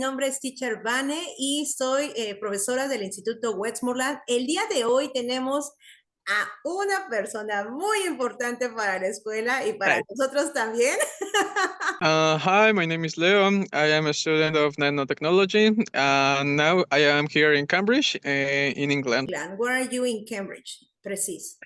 nombre es Teacher Vane y soy profesora del Instituto Westmoreland. El día de hoy tenemos a una persona muy importante para la escuela y para Hi. nosotros también. Hi, my name is Leo. I am a student of Nanotecnology. Now I am here in Cambridge, in England. Where are you in Cambridge? Precise.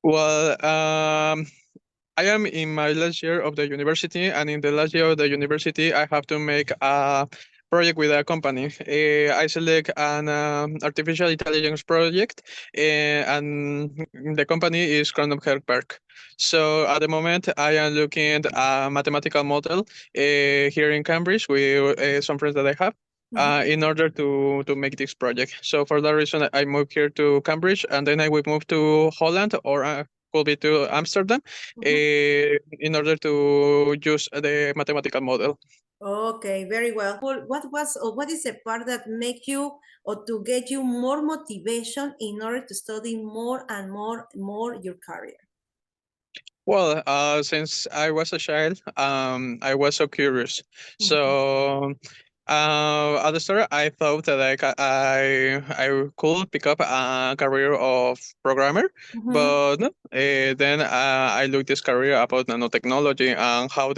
Well, I am in my last year of the university, and in the last year of the university, I have to make a project with a company. I select an artificial intelligence project, and the company is Crown Park. So at the moment, I am looking at a mathematical model here in Cambridge with some friends that I have. In order to make this project. So for that reason, I moved here to Cambridge, and then I will move to Holland or could be to Amsterdam in order to use the mathematical model. Okay, very well. What is the part that make you or to get you more motivation in order to study more and more your career? Well, since I was a child, I was so curious. So at the start, I thought that I could pick up a career of programmer, but no. Then I looked this career about nanotechnology and how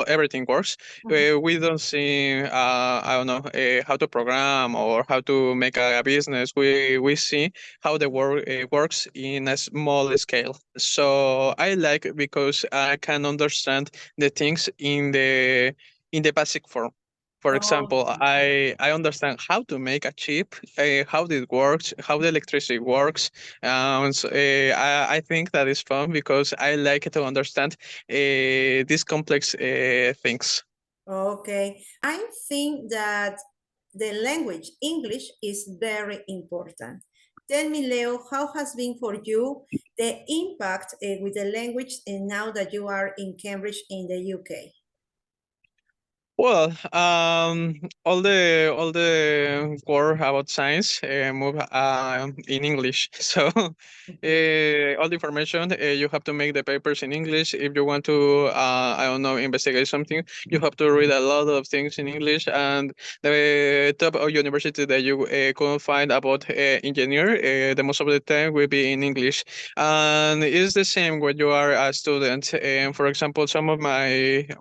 everything works. We don't see I don't know how to program or how to make a business. We see how the work works in a small scale. So I like it because I can understand the things in the basic form. For example, I understand how to make a chip, how it works, how the electricity works. I think that is fun because I like to understand these complex things. Okay, I think that the language English is very important. Tell me, Leo, how has been for you the impact with the language and now that you are in Cambridge in the UK? Well, all the work about science move in English. So all the information you have to make the papers in English. If you want to, I don't know, investigate something, you have to read a lot of things in English. And the top of university that you could find about engineer, the most of the time will be in English. And it's the same when you are a student. And for example, some of my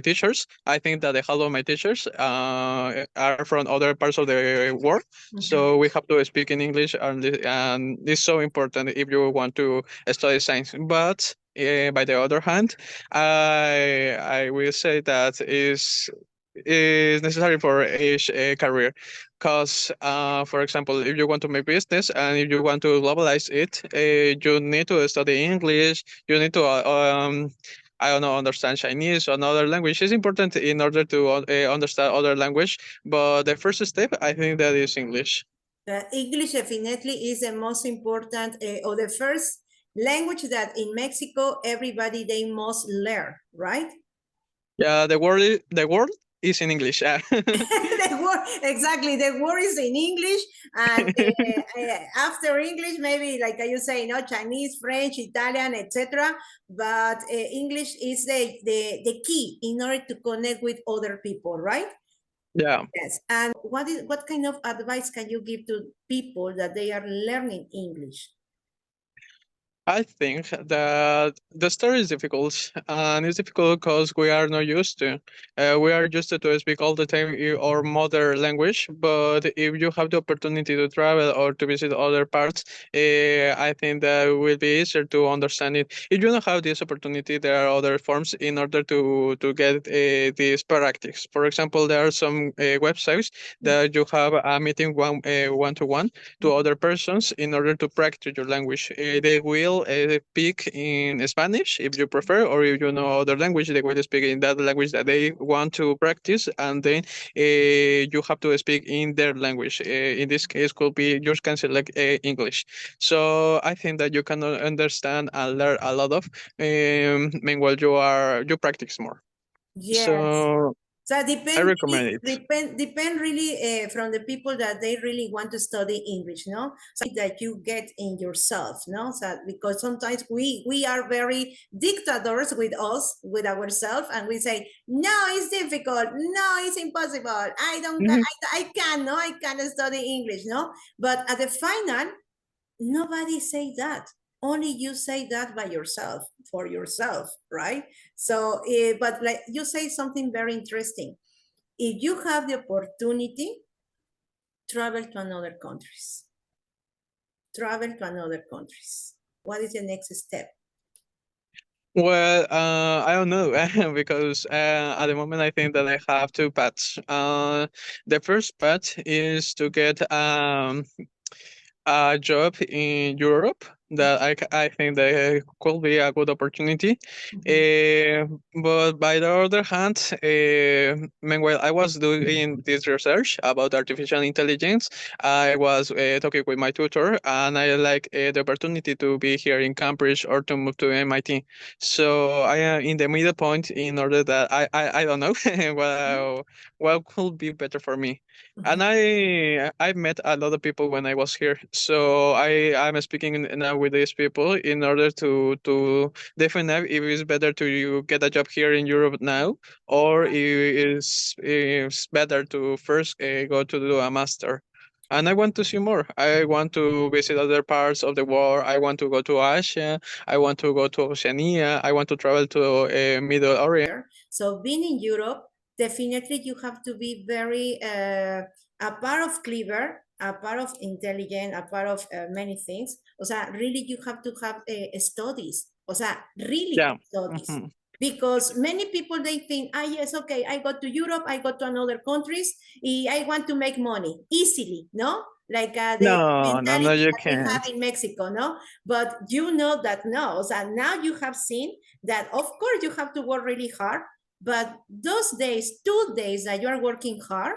teachers, I think that the half of my teachers are from other parts of the world. So we have to speak in English, and it's so important if you want to study science. But by the other hand, I will say that is necessary for each career. Because, for example, if you want to make business and if you want to globalize it, you need to study English. You need to, I don't know, understand Chinese or another language. It's important in order to understand other language. But the first step, I think that is English. English definitely is the most important or the first language that in Mexico everybody they must learn, right? Yeah, the world is in English. Exactly, the word is in English, and after English, maybe like you say, Chinese, French, Italian, etc. But English is the key in order to connect with other people, right? Yeah. Yes. And what kind of advice can you give to people that they are learning English? I think that the story is difficult, and it's difficult because we are not used to. We are used to speak all the time our mother language, but if you have the opportunity to travel or to visit other parts, I think that will be easier to understand it. If you don't have this opportunity, there are other forms in order to get this practice. For example, there are some websites that you have a meeting one to one to other persons in order to practice your language. They will speak in Spanish if you prefer, or if you know other language, they will speak in that language that they want to practice, and then you have to speak in their language. In this case, could be you can select English. So I think that you can understand and learn a lot of. Meanwhile, you practice more. Yes. So So I recommend it. depend really from the people that they really want to study English, no? So that you get in yourself, no? So because sometimes we are very dictators with us, with ourselves, and we say, no, it's difficult, no, it's impossible. I can't study English, no? But at the final, nobody say that. Only you say that by yourself, for yourself, right? So, but like you say something very interesting. If you have the opportunity, travel to another countries. Travel to another countries. What is the next step? Well, I don't know because at the moment I think that I have two paths. The first path is to get a job in Europe that I think that could be a good opportunity. But by the other hand, meanwhile, I was doing this research about artificial intelligence. I was talking with my tutor, and I like the opportunity to be here in Cambridge or to move to MIT. So I am in the middle point in order that I don't know what could be better for me. And I met a lot of people when I was here, so I'm speaking now with these people in order to define if it's better to you get a job here in Europe now, or if it's better to first go to do a master. And I want to see more. I want to visit other parts of the world. I want to go to Asia. I want to go to Oceania. I want to travel to Middle Orient. So being in Europe, definitely you have to be very a part of clever, a part of intelligent, a part of many things. O sea, really you have to have studies. O sea, really Yeah. studies. Mhm. Because many people, they think, yes, okay, I go to Europe, I go to another countries, I want to make money easily, no? Like the No, mentality you that we have can't. in Mexico, no? But you know that no, so now you have seen that, of course, you have to work really hard, but those days, 2 days that you are working hard,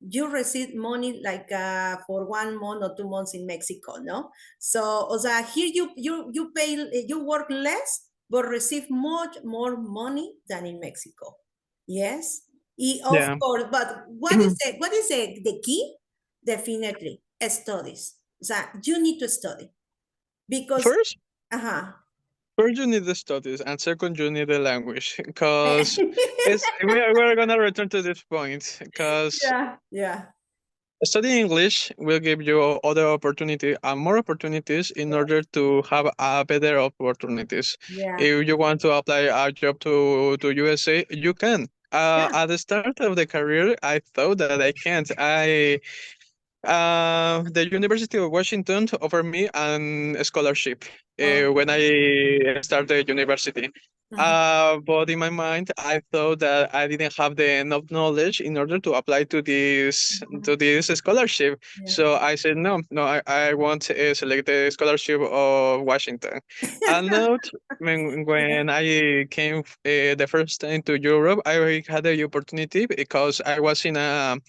you receive money like for 1 month or 2 months in Mexico, no? So, o sea, here you pay, you work less, but receive much more money than in Mexico. Yes, of Yeah. course. But what is the key? Definitely studies. O sea, you need to study because, First, uh-huh. First, you need the studies, and second, you need the language. Because we're gonna return to this point. Because Yeah, yeah, studying English will give you other opportunity and more opportunities in order to have a better opportunities. yeah, If you want to apply a job to USA, you can. yeah. At the start of the career, I thought that I can't. The University of Washington offered me an scholarship when Okay. I started university. Mhm. But in my mind, I thought that I didn't have the enough knowledge in order to apply to this scholarship. Yeah. So I said no. I want to select the scholarship of Washington. And now, when I came the first time to Europe, I had the opportunity because I was in a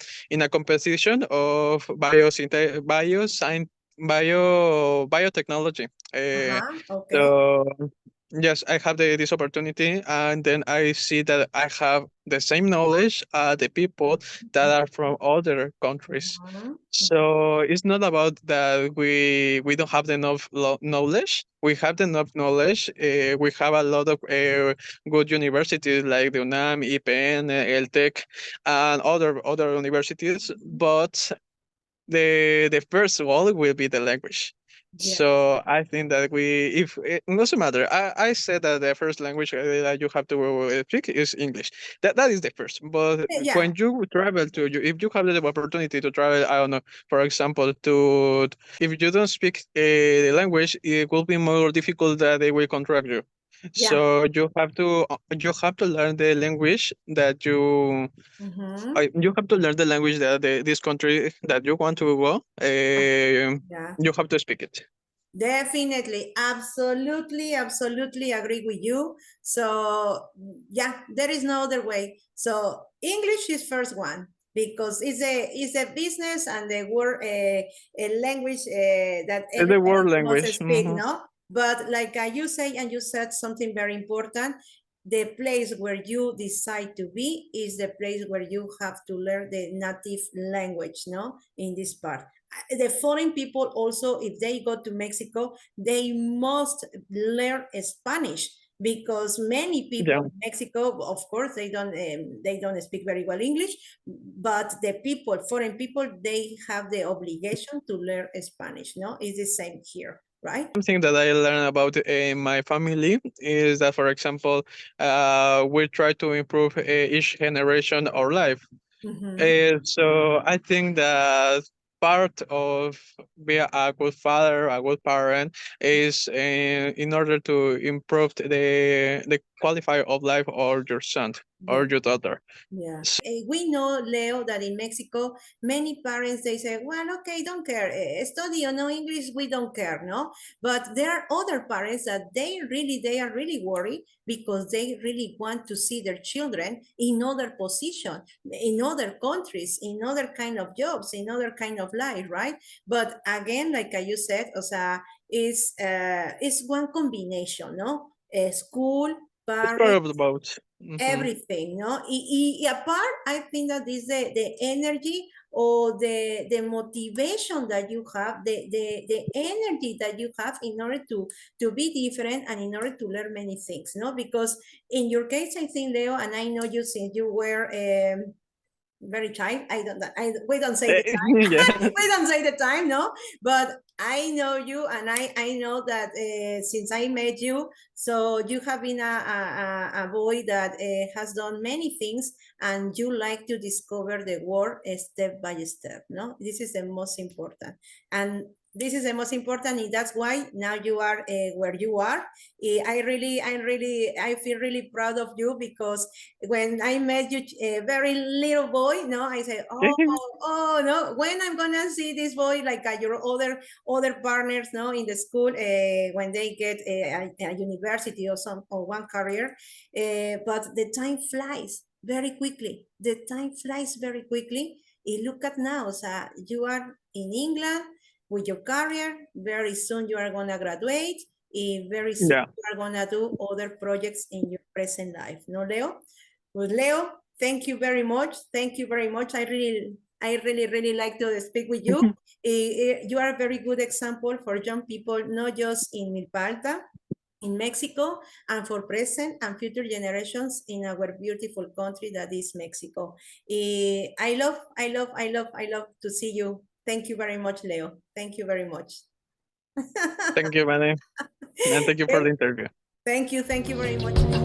competition of biotechnology. Okay. So yes, I have this opportunity, and then I see that I have the same knowledge the people that are from other countries. Mhm. So it's not about that we don't have enough knowledge. We have enough knowledge. We have a lot of good universities like the UNAM, IPN, ELTEC, and other universities. But the first wall will be the language. Yeah. So I think that if it doesn't matter. I said that the first language that you have to speak is English. That is the first. But Yeah. when you travel if you have the opportunity to travel, I don't know, for example, to if you don't speak the language, it will be more difficult that they will contract you. Yeah. So you have to learn the language that Mhm. you have to learn the language that this country that you want to go. Yeah. You have to speak it. Definitely. Absolutely. Absolutely agree with you. So yeah, there is no other way. So English is first one because it's a business and the word a language that The everybody world must language. speak, Hmm. no? But like you say, and you said something very important, the place where you decide to be is the place where you have to learn the native language, no, in this part. The foreign people also, if they go to Mexico, they must learn Spanish, because many people in Mexico, of course, they don't speak very well English, but the people, foreign people, they have the obligation to learn Spanish, no? It's the same here, right? Something that I learned about my family is that, for example, we try to improve each generation our life. So I think that part of being a good father, a good parent, is in order to improve the quality of life of your son or your daughter. Yeah. We know, Leo, that in Mexico, many parents, they say, well, okay, don't care. Study or no English, we don't care, no? But there are other parents that they are really worried, because they really want to see their children in other position, in other countries, in other kind of jobs, in other kind of life, right? But again, like you said, o sea, it's one combination, no? School, parents, About everything, no? Apart, I think that is the energy or the motivation that you have, the energy that you have in order to be different and in order to learn many things, no? Because in your case, I think, Leo, and I know you since you were very child. We don't say the time. We don't say the time, no. But I know you, and I know that since I met you, so you have been a boy that has done many things, and you like to discover the world step by step. No, this is the most important, and this is the most important, and that's why now you are where you are. I feel really proud of you, because when I met you, a very little boy, no, I said, oh no, when I'm gonna see this boy like your other partners, no, in the school when they get a university or one career, but the time flies very quickly. The time flies very quickly. Look at now, so you are in England with your career. Very soon you are gonna graduate. Very soon you are gonna do other projects in your present life, no, Leo? Well, Leo, thank you very much. Thank you very much. I really like to speak with you. You are a very good example for young people, not just in Milpalta, in Mexico, and for present and future generations in our beautiful country that is Mexico. I love to see you. Thank you very much, Leo. Thank you very much. Thank you, Manny. And thank you for the interview. Thank you very much.